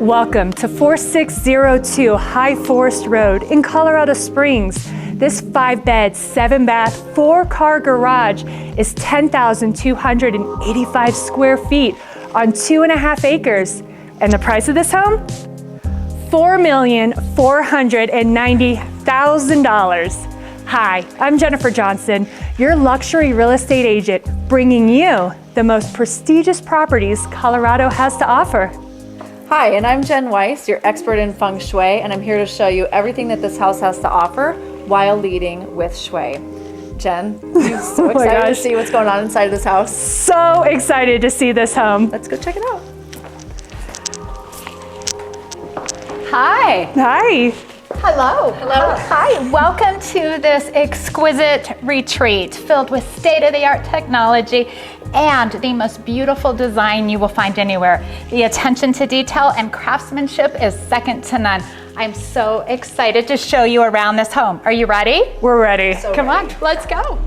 Welcome to 4602 High Forest Road in Colorado Springs. This 5-bed, 7-bath, 4-car garage is 10,285 square feet on 2.5 acres. And the price of this home? $4,490,000. Hi, I'm Jennifer Johnson, your luxury real estate agent, bringing you the most prestigious properties Colorado has to offer. Hi, and I'm Jen Weis, your expert in Feng Shui, and I'm here to show you everything that this house has to offer while leading with Shui. Jen, I'm so excited to see what's going on inside of this house. So excited to see this home. Let's go check it out. Hi. Hi. Hello. Hello. Hi. Welcome to this exquisite retreat filled with state-of-the-art technology and the most beautiful design you will find anywhere. The attention to detail and craftsmanship is second to none. I'm so excited to show you around this home. Are you ready? We're ready. Come on, let's go.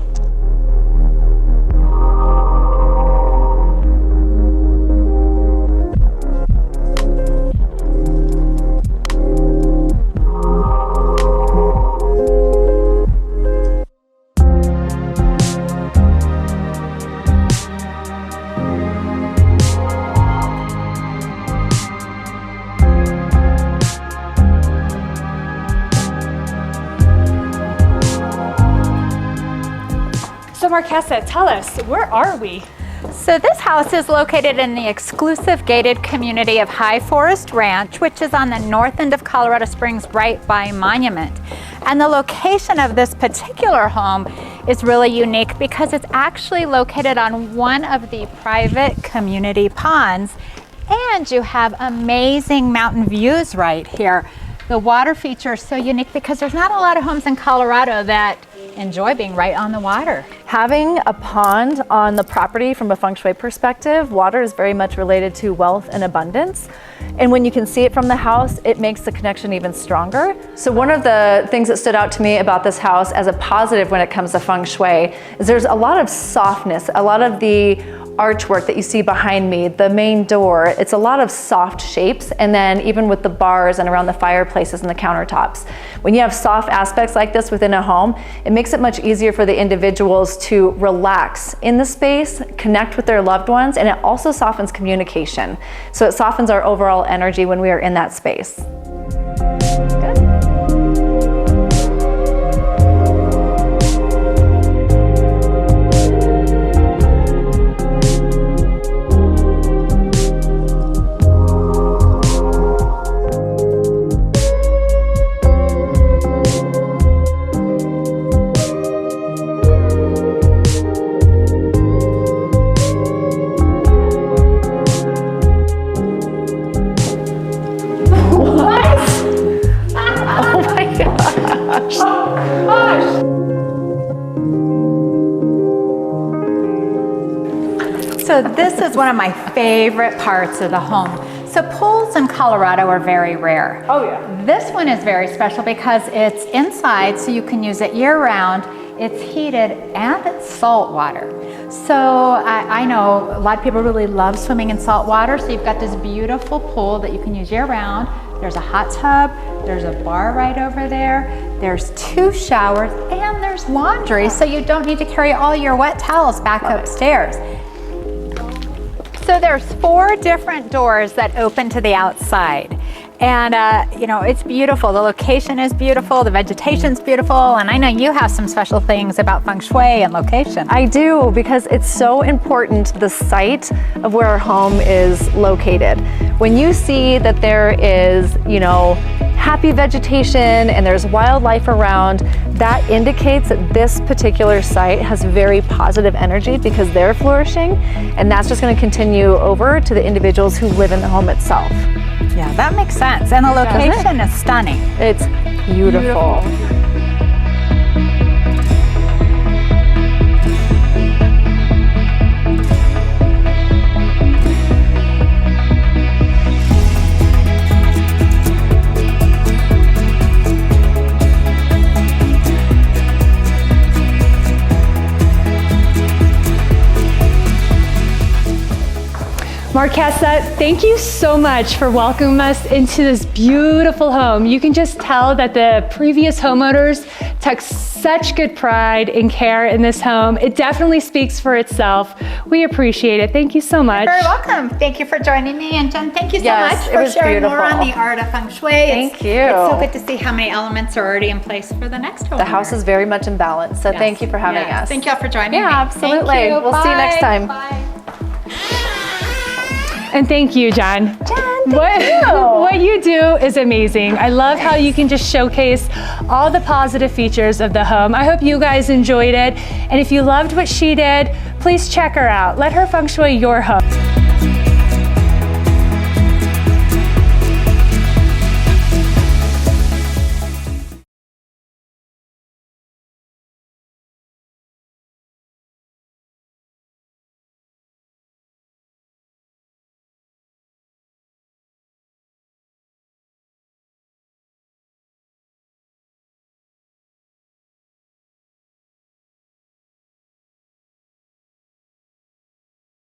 So Marquesa, tell us, where are we? So this house is located in the exclusive gated community of High Forest Ranch, which is on the north end of Colorado Springs, right by Monument. And the location of this particular home is really unique because it's actually located on one of the private community ponds, and you have amazing mountain views right here. The water feature is so unique because there's not a lot of homes in Colorado that enjoy being right on the water. Having a pond on the property from a Feng Shui perspective, water is very much related to wealth and abundance. And when you can see it from the house, it makes the connection even stronger. So one of the things that stood out to me about this house as a positive when it comes to Feng Shui is there's a lot of softness, a lot of the artwork that you see behind me, the main door, it's a lot of soft shapes, and then even with the bars and around the fireplaces and the countertops. When you have soft aspects like this within a home, it makes it much easier for the individuals to relax in the space, connect with their loved ones, and it also softens communication. So it softens our overall energy when we are in that space. Good. So this is one of my favorite parts of the home. So pools in Colorado are very rare. Oh yeah. This one is very special because it's inside, so you can use it year-round. It's heated and it's salt water. So I know a lot of people really love swimming in salt water, so you've got this beautiful pool that you can use year-round. There's a hot tub, there's a bar right over there, there's 2 showers, and there's laundry, so you don't need to carry all your wet towels back upstairs. So there's 4 different doors that open to the outside. And you know, it's beautiful. The location is beautiful, the vegetation's beautiful, and I know you have some special things about Feng Shui and location. I do, because it's so important, the site of where our home is located. When you see that there is, you know, happy vegetation and there's wildlife around, that indicates that this particular site has very positive energy because they're flourishing, and that's just going to continue over to the individuals who live in the home itself. Yeah, that makes sense. And the location is stunning. It's beautiful. Marquesa, thank you so much for welcoming us into this beautiful home. You can just tell that the previous homeowners took such good pride and care in this home. It definitely speaks for itself. We appreciate it. Thank you so much. You're very welcome. Thank you for joining me. And Jen, thank you so Yes, much it for was sharing more beautiful. on the art of Feng Shui. Thank you. It's so good to see how many elements are already in place for the next home. The house is very much in balance, so thank you for having us. Thank you all for joining me. Yeah, absolutely. Thank you. We'll see you next Bye. time. Bye. And thank you, Jen. you. What you do is amazing. I love how you can just showcase all the positive features of the home. I hope you guys enjoyed it. And if you loved what she did, please check her out. Let her feng shui your home.